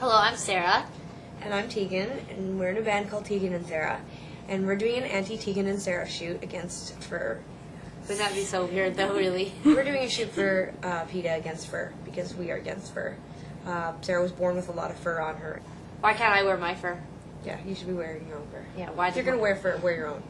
Hello, I'm Sarah. And I'm Tegan, and we're in a band called Tegan and Sara. And we're doing an anti-Tegan and Sara shoot against fur. Would that be so weird, though, really? We're doing a shoot for PETA against fur, because we are against fur. Sarah was born with a lot of fur on her. Why can't I wear my fur? Yeah, you should be wearing your own fur. Yeah, why? If you're going to wear fur, wear your own.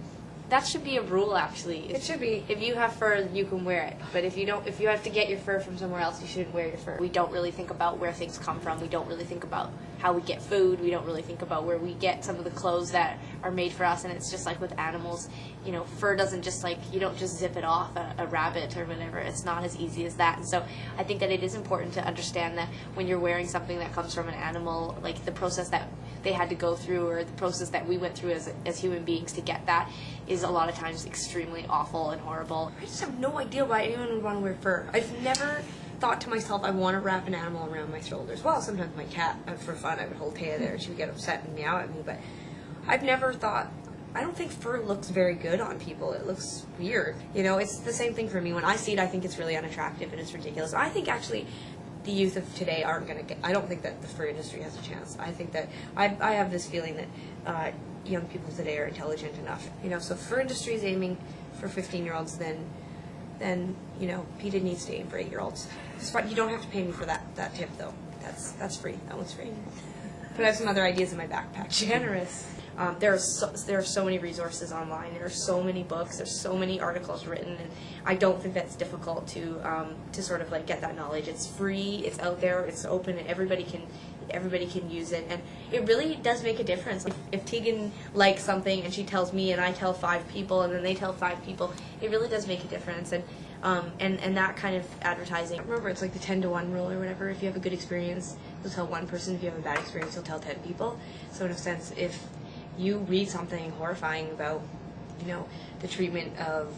That should be a rule, actually. It should be. If you have fur, you can wear it. But if you don't, if you have to get your fur from somewhere else, you shouldn't wear your fur. We don't really think about where things come from. We don't really think about how we get food. We don't really think about where we get some of the clothes that are made for us. And it's just like with animals, you know, fur doesn't just like, you don't just zip it off a rabbit or whatever. It's not as easy as that. And so I think that it is important to understand that when you're wearing something that comes from an animal, like the process that they had to go through or the process that we went through as human beings to get that is a lot of times extremely awful and horrible. I just have no idea why anyone would want to wear fur. I've never thought to myself, I want to wrap an animal around my shoulders. Well, sometimes my cat, for fun, I would hold Taya there and she would get upset and meow at me, but I've never thought, I don't think fur looks very good on people. It looks weird. You know, it's the same thing for me. When I see it, I think it's really unattractive and it's ridiculous. I think actually the youth of today aren't going to get, I don't think that the fur industry has a chance. I think that, I have this feeling that young people today are intelligent enough. You know, so if fur industry is aiming for 15-year-olds, then you know, PETA needs to aim for 8-year-olds. You don't have to pay me for that tip though. That's free. That one's free. But I have some other ideas in my backpack. Generous. There are so many resources online. There are so many books. There's so many articles written, and I don't think that's difficult to sort of like get that knowledge. It's free. It's out there. It's open, and everybody can use it. And it really does make a difference. If Tegan likes something and she tells me, and I tell 5 people, and then they tell 5 people, it really does make a difference. And that kind of advertising. Remember, it's like the 10-to-1 rule or whatever. If you have a good experience, you'll tell 1 person. If you have a bad experience, you'll tell 10 people. So in a sense, if you read something horrifying about, you know, the treatment of,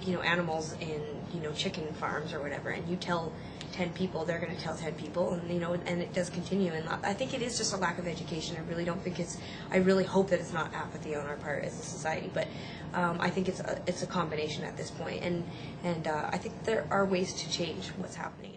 you know, animals in, you know, chicken farms or whatever, and you tell 10 people, they're going to tell 10 people, and, you know, and it does continue. And I think it is just a lack of education. I really don't think I really hope that it's not apathy on our part as a society, but I think it's a combination at this point, and I think there are ways to change what's happening.